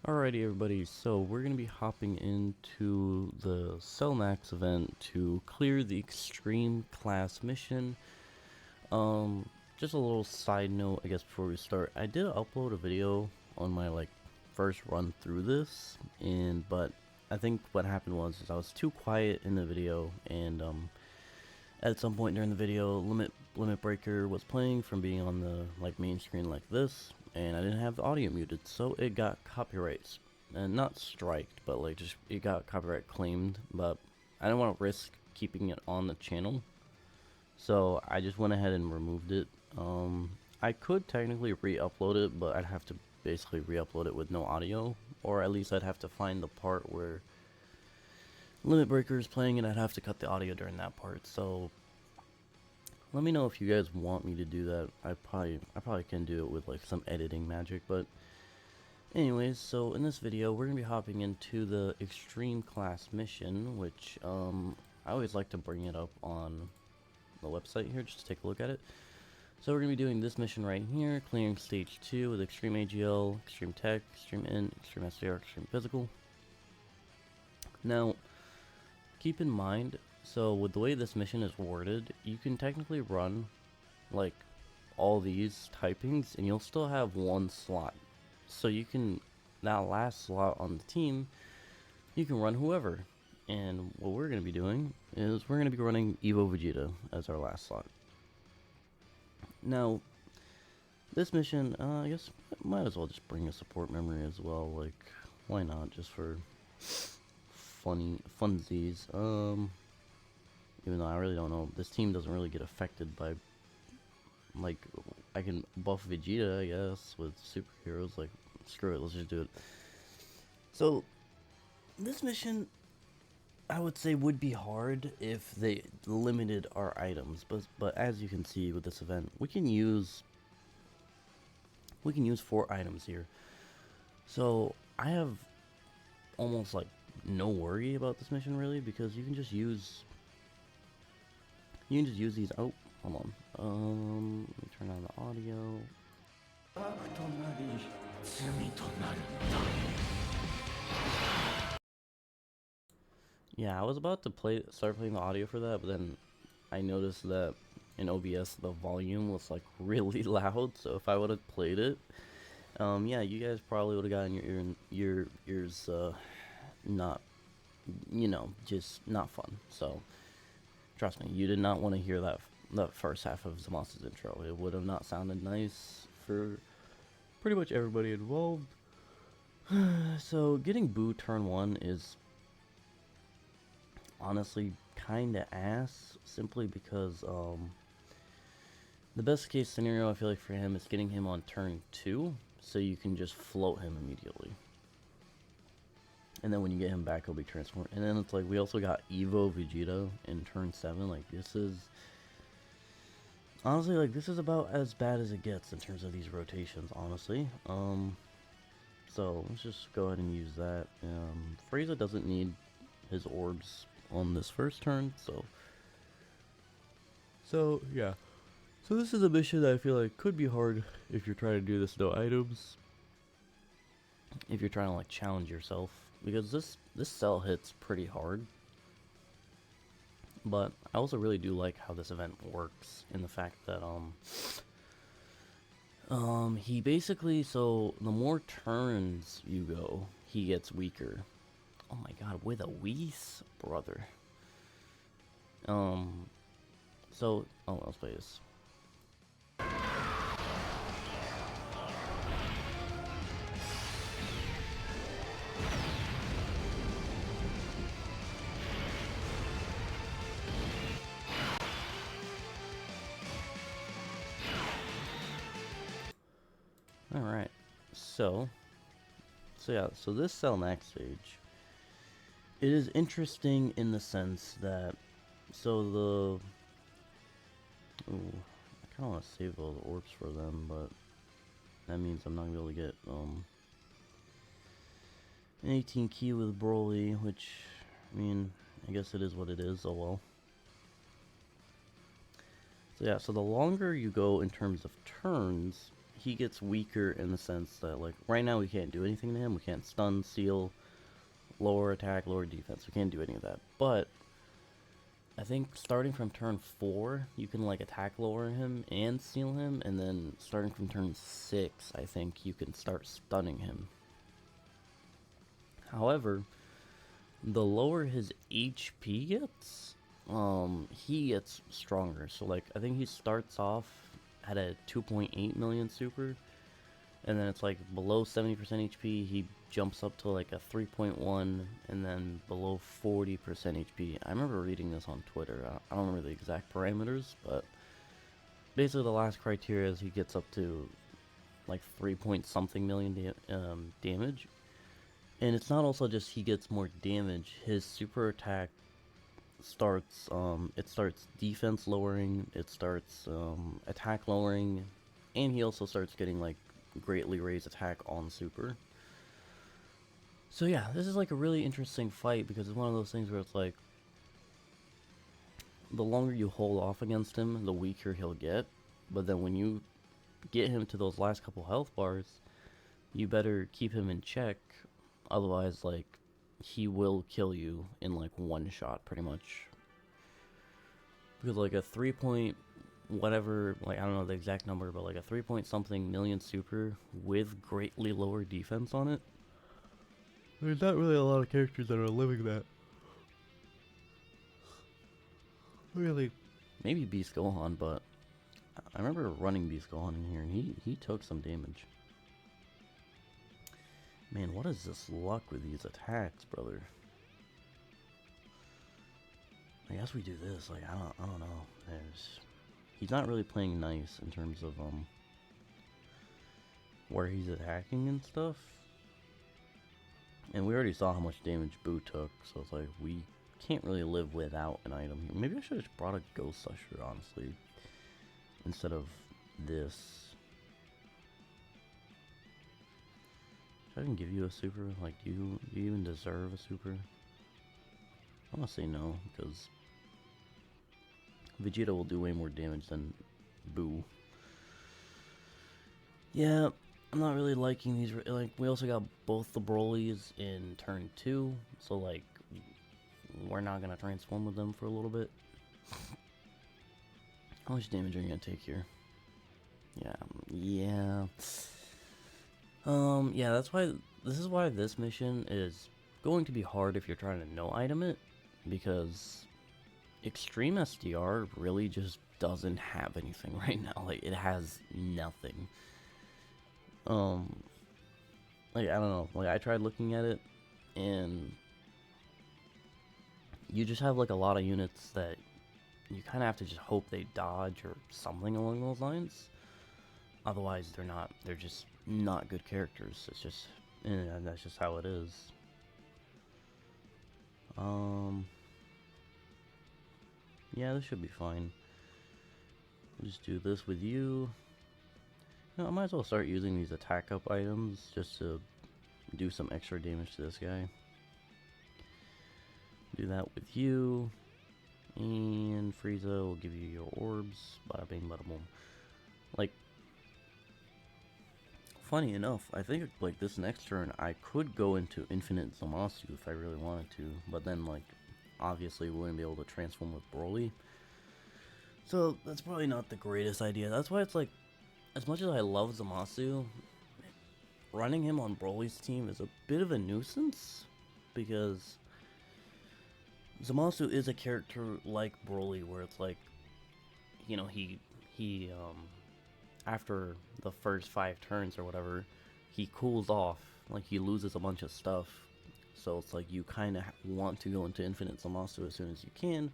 Alrighty everybody, so we're going to be hopping into the Cellmax event to clear the extreme class mission. Just a little side note I guess before we start. I did upload a video on my first run through this, but I think what happened was I was too quiet in the video, and at some point during the video limit breaker was playing from being on the main screen like this, and I didn't have the audio muted, so it got copyrights, and not striked, but just it got copyright claimed. But I didn't want to risk keeping it on the channel, so I just went ahead and removed it. I could technically re-upload it, but I'd have to basically re-upload it with no audio, or at least I'd have to find the part where limit breaker is playing, and I'd have to cut the audio during that part. So let me know if you guys want me to do that. I probably can do it with some editing magic. But anyways, so in this video we're gonna be hopping into the extreme class mission, which I always like to bring it up on the website here just to take a look at it. So we're gonna be doing this mission right here, clearing stage 2 with extreme AGL, extreme tech, extreme int, extreme SDR, extreme physical. Now keep in mind, so with the way this mission is worded, you can technically run all these typings and you'll still have one slot. So you can, that last slot on the team, you can run whoever. And what we're going to be doing is we're going to be running Evo Vegeta as our last slot. Now, this mission, I guess might as well just bring a support memory as well. Why not? Just for funsies. Even though I really don't know, this team doesn't really get affected by, I can buff Vegeta, I guess, with superheroes. Screw it, let's just do it. So this mission, I would say, would be hard if they limited our items, but as you can see with this event, we can use 4 items here. So I have almost no worry about this mission really, because you can just use these. Oh, hold on. Let me turn on the audio. Yeah, I was about to start playing the audio for that, but then I noticed that in OBS the volume was really loud. So if I would have played it, yeah, you guys probably would have gotten your ears not, just not fun. So trust me, you did not want to hear that first half of Zamasa's intro. It would have not sounded nice for pretty much everybody involved. So getting Boo turn 1 is honestly kinda ass, simply because the best case scenario I feel like for him is getting him on turn 2, so you can just float him immediately. And then when you get him back, he'll be transformed. And then it's we also got Evo Vegeta in turn 7. This is honestly this is about as bad as it gets in terms of these rotations, honestly. So let's just go ahead and use that. Frieza doesn't need his orbs on this first turn, so yeah. So this is a mission that I feel like could be hard if you're trying to do this no items. If you're trying to challenge yourself, because this cell hits pretty hard. But I also really do like how this event works, in the fact that he basically, so the more turns you go, he gets weaker. Oh my god, with a Whis, brother. So let's play this. Alright, so yeah, so this Cell Max stage, it is interesting in the sense that, so ooh, I kinda wanna save all the orbs for them, but that means I'm not gonna be able to get an 18 key with Broly, which, I mean, I guess it is what it is, oh well. So yeah, so the longer you go in terms of turns, he gets weaker in the sense that, like, right now we can't do anything to him. We can't stun, seal, lower attack, lower defense. We can't do any of that. But I think starting from turn 4, you can, like, attack lower him and seal him. And then starting from turn 6, I think you can start stunning him. However, the lower his HP gets, he gets stronger. So, like, I think he starts off at a 2.8 million super, and then it's like below 70% HP, he jumps up to like a 3.1, and then below 40% HP. I remember reading this on Twitter. I don't remember the exact parameters, but basically the last criteria is he gets up to like 3 point something million damage. And it's not also just he gets more damage. His super attack starts, it starts defense lowering, it starts attack lowering, and he also starts getting like greatly raised attack on super. So yeah, this is like a really interesting fight because it's one of those things where it's like, the longer you hold off against him, the weaker he'll get. But then when you get him to those last couple health bars, you better keep him in check. Otherwise, like, he will kill you in like one shot pretty much. Because like a 3 point whatever, like, I don't know the exact number, but like a 3 point something million super with greatly lower defense on it, there's not really a lot of characters that are living that. Really, maybe Beast Gohan, but I remember running Beast Gohan in here and he took some damage. Man, what is this luck with these attacks, brother? I guess we do this. Like, I don't know. He's not really playing nice in terms of where he's attacking and stuff. And we already saw how much damage Boo took, so it's like we can't really live without an item here. Maybe I should have just brought a Ghost Usher, honestly, instead of this. I didn't give you a super. Like, do you even deserve a super? I'm gonna say no, because Vegeta will do way more damage than Boo. Yeah, I'm not really liking these. Like, we also got both the Brolys in turn 2, so like, we're not gonna transform with them for a little bit. How much damage are you gonna take here? Yeah. Yeah, that's why, this is why this mission is going to be hard if you're trying to no-item it, because Extreme SDR really just doesn't have anything right now. Like, it has nothing. Like, I don't know, like, I tried looking at it, and you just have, like, a lot of units that you kind of have to just hope they dodge or something along those lines. Otherwise, they're just not good characters. It's just, that's just how it is. Yeah, this should be fine. We'll just do this with you. I might as well start using these attack up items just to do some extra damage to this guy. Do that with you. And Frieza will give you your orbs. Bada bing, bada boom. Like, funny enough, I think like this next turn I could go into Infinite Zamasu if I really wanted to, but then like obviously we wouldn't be able to transform with Broly. So that's probably not the greatest idea. That's why it's like, as much as I love Zamasu, running him on Broly's team is a bit of a nuisance, because Zamasu is a character like Broly where it's like, you know, he after the first 5 turns or whatever, he cools off, like he loses a bunch of stuff. So it's like you kind of want to go into Infinite Zamasu as soon as you can,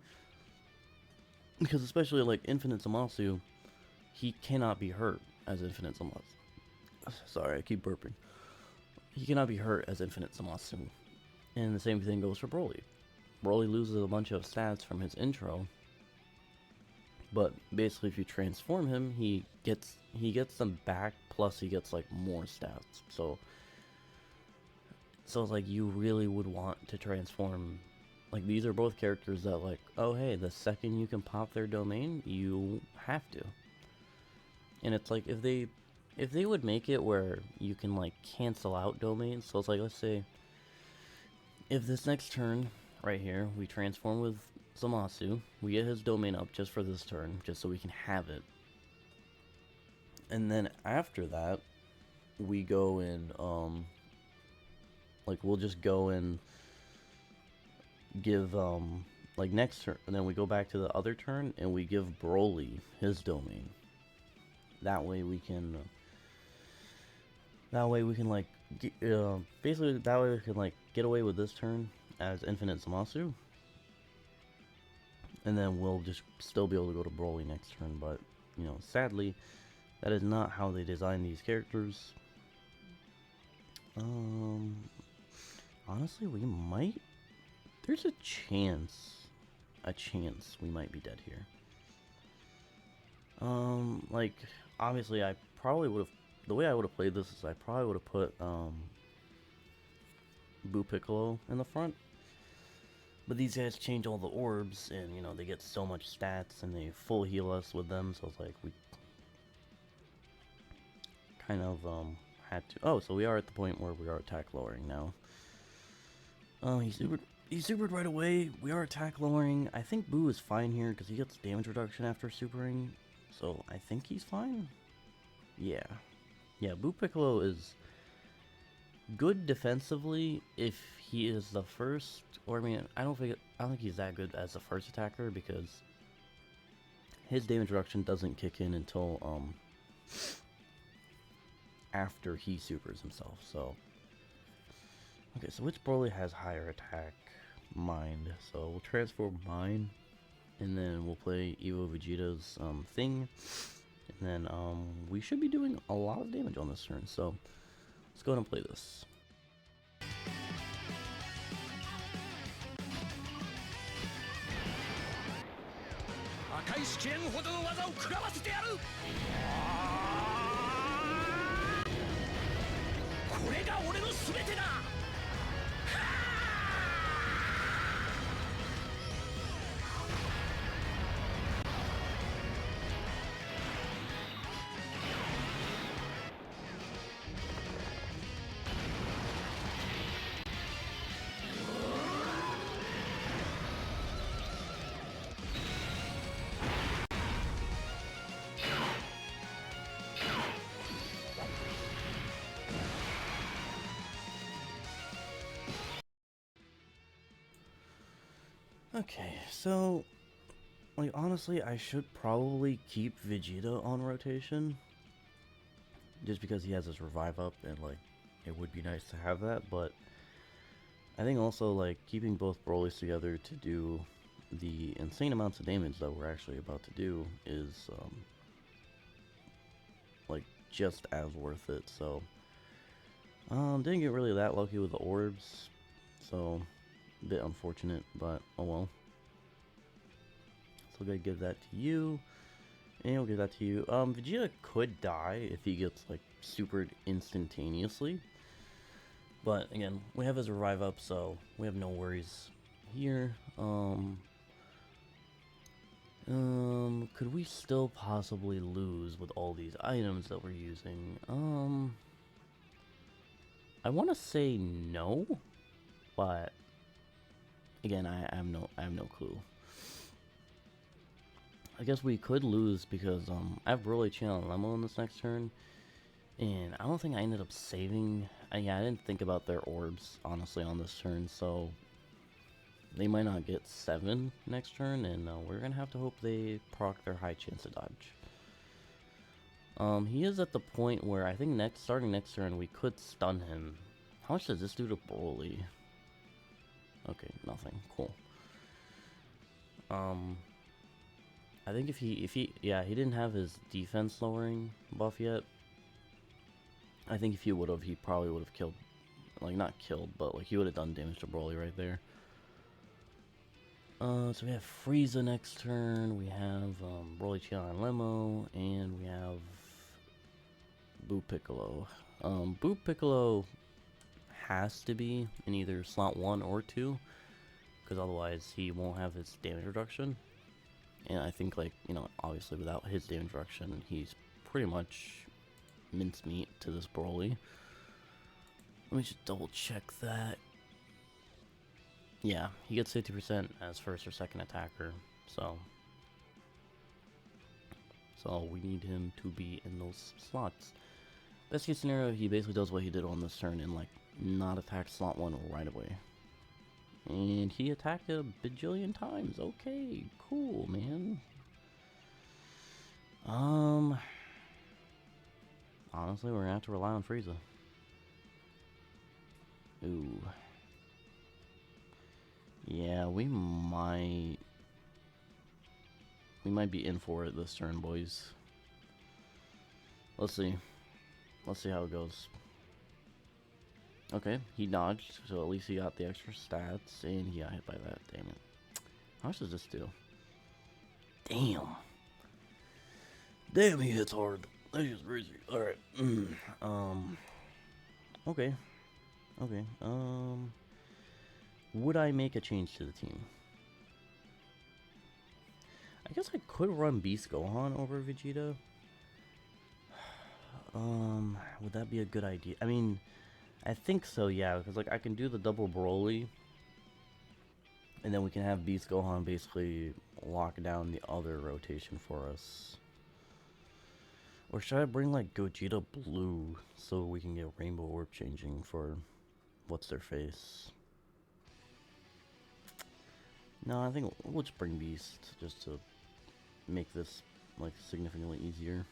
because especially like Infinite Zamasu, he cannot be hurt as Infinite Zamasu. Sorry, I keep burping. He cannot be hurt as Infinite Zamasu. And the same thing goes for Broly. Broly loses a bunch of stats from his intro, but basically if you transform him, he gets them back, plus he gets like more stats. So it's like you really would want to transform. Like, these are both characters that, like, oh hey, the second you can pop their domain, you have to. And it's like, if they if they would make it where you can like cancel out domains, so it's like, let's say if this next turn right here we transform with Zamasu, we get his domain up just for this turn, just so we can have it, and then after that we go in, like we'll just go and give like next turn, and then we go back to the other turn and we give Broly his domain. That way we can like basically that way we can like get away with this turn as Infinite Zamasu, and then we'll just still be able to go to Broly next turn. But you know, sadly, that is not how they design these characters. Honestly, we might. There's a chance we might be dead here. Like obviously, I probably would have. The way I would have played this is I probably would have put Boo Piccolo in the front. But these guys change all the orbs, and you know they get so much stats, and they full heal us with them. So it's like we kind of had to. Oh, so we are at the point where we are attack lowering now. Oh, he supered right away. We are attack lowering. I think Boo is fine here because he gets damage reduction after supering. So I think he's fine. Yeah. Yeah, Boo Piccolo is good defensively if he is the first, or I mean, I don't think he's that good as the first attacker because his damage reduction doesn't kick in until after he supers himself. So okay, so which Broly has higher attack? Mind. So we'll transform Mind, and then we'll play Evo Vegeta's thing. And then we should be doing a lot of damage on this turn, so let's go ahead and play this. Okay, so like honestly, I should probably keep Vegeta on rotation, just because he has his revive up, and like it would be nice to have that. But I think also like keeping both Brolys together to do the insane amounts of damage that we're actually about to do is like just as worth it. So didn't get really that lucky with the orbs, so a bit unfortunate, but oh well. So I'm gonna give that to you, and I'll give that to you. Vegeta could die if he gets like supered instantaneously, but again, we have his revive up, so we have no worries here. Could we still possibly lose with all these items that we're using? I want to say no, but again, I have no clue. I guess we could lose because I have Broly Channel and Lemo in this next turn, and I don't think I ended up saving. Yeah, I didn't think about their orbs honestly on this turn, so they might not get 7 next turn, and we're gonna have to hope they proc their high chance of dodge. He is at the point where I think starting next turn we could stun him. How much does this do to Broly? Okay, nothing. Cool. I think if he yeah, he didn't have his defense lowering buff yet. I think if he would have, he probably would have killed, like not killed, but like he would have done damage to Broly right there. So we have Frieza next turn, we have Broly, Chion, and Lemo, and we have Boo Piccolo. Boo Piccolo has to be in either slot 1 or 2, because otherwise he won't have his damage reduction. And I think, like, you know, obviously without his damage reduction, he's pretty much mincemeat to this Broly. Let me just double check that. Yeah, he gets 50% as first or second attacker, so we need him to be in those slots. Best case scenario, he basically does what he did on this turn and like not attack slot 1 right away. And he attacked it a bajillion times. Okay, cool, man. Honestly, we're gonna have to rely on Frieza. Ooh. Yeah, we might be in for it this turn, boys. Let's see. Let's see how it goes. Okay, he dodged, so at least he got the extra stats, and he got hit by that. Damn it. How much does this do? Damn. Damn, he hits hard. That's just crazy. Alright. Okay. Okay. Would I make a change to the team? I guess I could run Beast Gohan over Vegeta. Would that be a good idea? I mean, I think so, yeah, because like I can do the double Broly, and then we can have Beast Gohan basically lock down the other rotation for us. Or should I bring like Gogeta Blue so we can get Rainbow Orb changing for what's their face? No, I think we'll just bring Beast just to make this like significantly easier.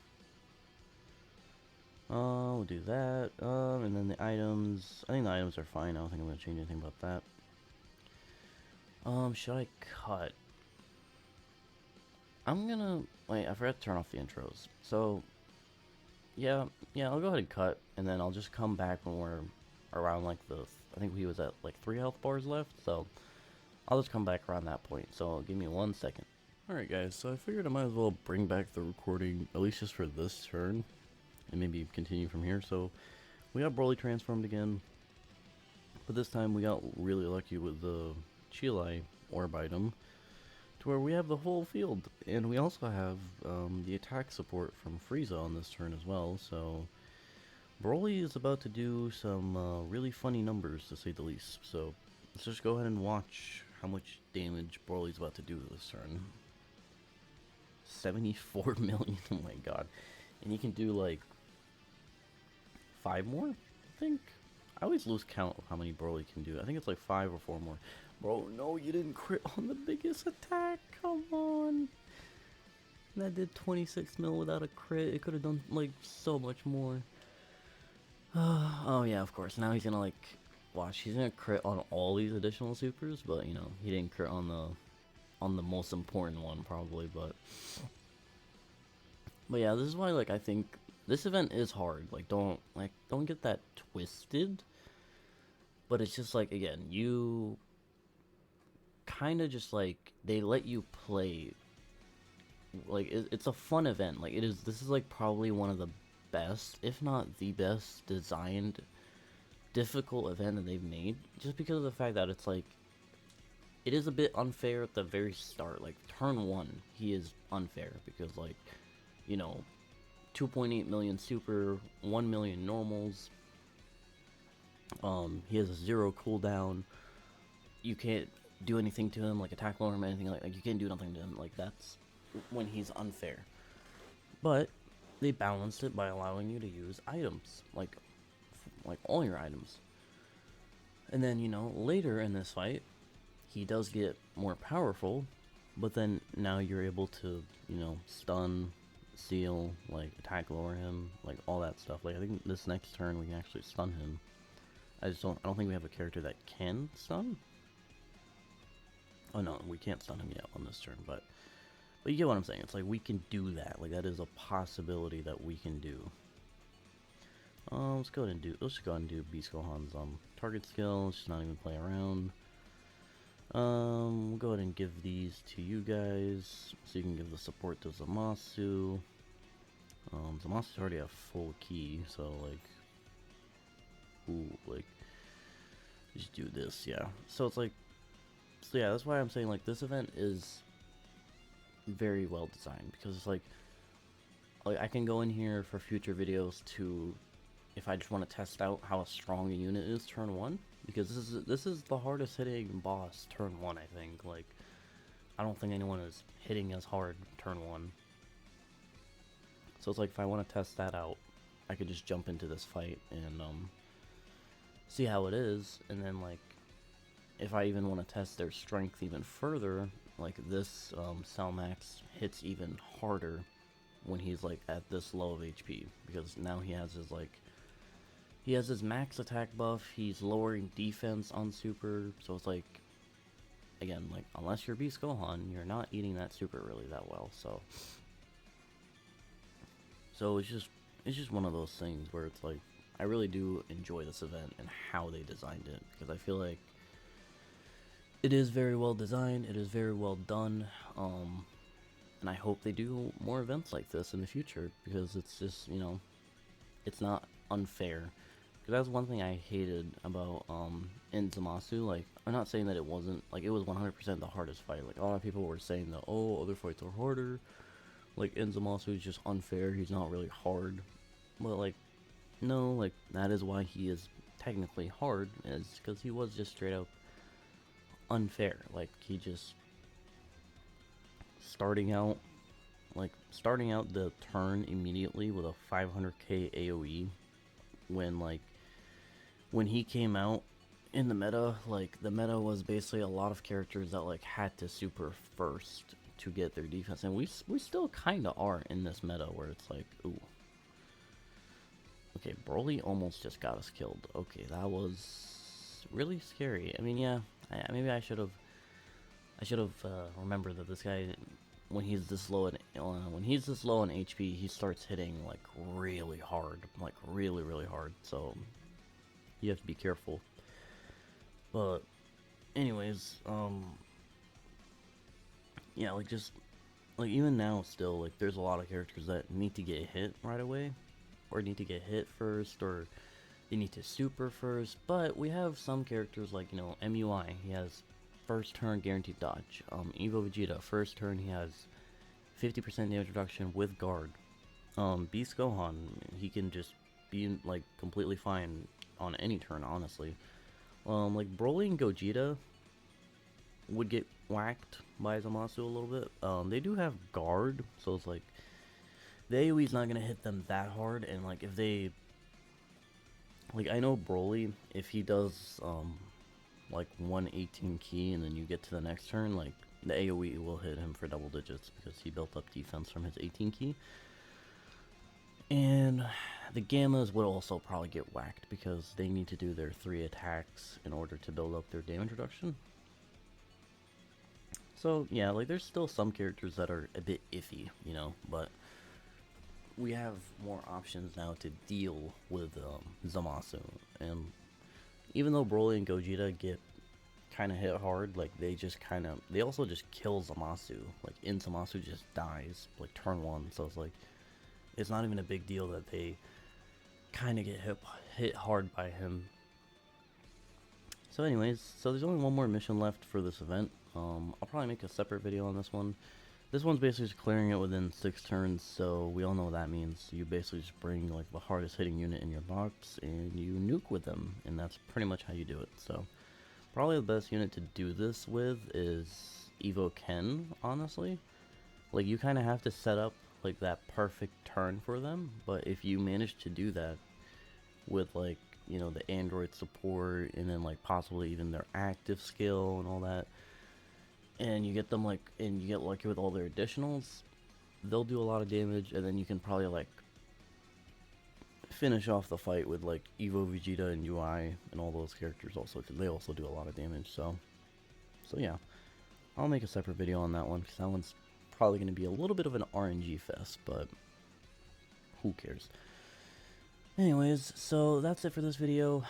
We'll do that. And then the items. I think the items are fine. I don't think I'm gonna change anything about that. Should I cut? I'm gonna wait. I forgot to turn off the intros. So, yeah, I'll go ahead and cut, and then I'll just come back when we're around like the. I think he was at like 3 health bars left. So, I'll just come back around that point. So, give me 1 second. Alright, guys. So I figured I might as well bring back the recording at least just for this turn, and maybe continue from here. So, we got Broly transformed again, but this time we got really lucky with the Chile orb item, to where we have the whole field, and we also have the attack support from Frieza on this turn as well. So Broly is about to do some really funny numbers, to say the least. So let's just go ahead and watch how much damage Broly's about to do this turn. 74 million, oh my god. And you can do like 5 more, I think. I always lose count of how many Broly can do. I think it's like 5 or 4 more. Bro, no, you didn't crit on the biggest attack. Come on. That did 26 mil without a crit. It could have done like so much more. Oh yeah, of course. Now he's gonna like watch. He's gonna crit on all these additional supers, but you know he didn't crit on the most important one probably. But yeah, this is why like I think this event is hard. Like don't get that twisted. But it's just like, again, you kind of just like, they let you play. Like it's a fun event. Like this is like probably one of the best, if not the best designed difficult event that they've made, just because of the fact that it's like, it is a bit unfair at the very start. Like turn 1 he is unfair because like, you know, 2.8 million super, 1 million normals. He has a 0 cooldown. You can't do anything to him, like attack lower him or anything like you can't do nothing to him. Like that's when he's unfair. But they balanced it by allowing you to use items, like all your items. And then, you know, later in this fight, he does get more powerful, but then now you're able to, you know, stun, seal, like attack lower him, like all that stuff. Like I think this next turn we can actually stun him. I don't think we have a character that can stun. Oh no, we can't stun him yet on this turn, but you get what I'm saying. It's like we can do that. Like that is a possibility that we can do. Let's just go ahead and do Beast Gohan's target skill. Let's just not even play around. We'll go ahead and give these to you guys, so you can give the support to Zamasu. Zamasu's already a full key, so like, ooh, like, just do this, yeah. So it's like, so yeah, that's why I'm saying like this event is very well designed, because it's like, like I can go in here for future videos to, if I just want to test out how strong a unit is turn 1, because this is the hardest hitting boss turn 1, I think. Like, I don't think anyone is hitting as hard turn 1. So it's like, if I want to test that out, I could just jump into this fight and see how it is, and then like, if I even want to test their strength even further, like this Selmax hits even harder when he's like at this low of HP, because now he has his like, he has his max attack buff, he's lowering defense on super, so it's like, again, like, unless you're Beast Gohan, you're not eating that super really that well, so it's just one of those things where it's like, I really do enjoy this event and how they designed it, because I feel like it is very well designed, it is very well done, and I hope they do more events like this in the future, because it's just, you know, it's not unfair. Because that's one thing I hated about in Zamasu. Like, I'm not saying that it wasn't, like, it was 100% the hardest fight. Like, a lot of people were saying that, oh, other fights are harder. Like, in Zamasu is just unfair, he's not really hard. But, like, no, like, that is why he is technically hard, is because he was just straight up unfair. Like, he just, starting out the turn immediately with a 500k AoE, when he came out in the meta, like, the meta was basically a lot of characters that like had to super first to get their defense, and we still kind of are in this meta where it's like, ooh, okay, Broly almost just got us killed. Okay, that was really scary. I mean, yeah, maybe I should have remembered that this guy, when he's this low in HP, he starts hitting like really hard, like really hard. So you have to be careful. But anyways, yeah, like, just like, even now still, like, there's a lot of characters that need to get hit right away, or need to get hit first, or they need to super first. But we have some characters like, you know, MUI, he has first turn guaranteed dodge. Evo Vegeta, first turn he has 50% damage reduction with guard. Beast Gohan, he can just be like completely fine on any turn, honestly. Like, Broly and Gogeta would get whacked by Zamasu a little bit. They do have guard, so it's like, the AoE's not gonna hit them that hard, and like, if they, like, I know Broly, if he does like 118 key and then you get to the next turn, like, the AoE will hit him for double digits because he built up defense from his 18 key. And the Gammas would also probably get whacked because they need to do their 3 attacks in order to build up their damage reduction. So yeah, like, there's still some characters that are a bit iffy, you know, but we have more options now to deal with Zamasu. And even though Broly and Gogeta get kind of hit hard, like, they also just kill Zamasu. Like, Zamasu just dies, like, turn 1, so it's like, it's not even a big deal that they kind of get hit hard by him. So anyways, so there's only one more mission left for this event. I'll probably make a separate video on this one. This one's basically just clearing it within 6 turns, so we all know what that means. You basically just bring like the hardest hitting unit in your box and you nuke with them, and that's pretty much how you do it. So probably the best unit to do this with is Evo Ken, honestly. Like, you kind of have to set up like that perfect turn for them, but if you manage to do that with, like, you know, the android support, and then like possibly even their active skill and all that, and you get them like, and you get lucky with all their additionals, they'll do a lot of damage, and then you can probably like finish off the fight with like Evo Vegeta and UI and all those characters also, because they also do a lot of damage. So yeah, I'll make a separate video on that one, because that one's probably going to be a little bit of an RNG fest, but who cares. Anyways, so that's it for this video.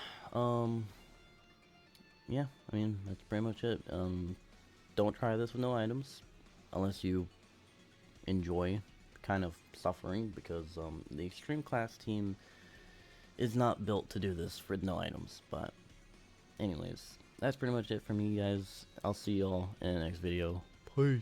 Yeah, I mean, that's pretty much it. Don't try this with no items unless you enjoy kind of suffering, because the extreme class team is not built to do this with no items. But anyways, that's pretty much it for me, guys. I'll see y'all in the next video. Peace.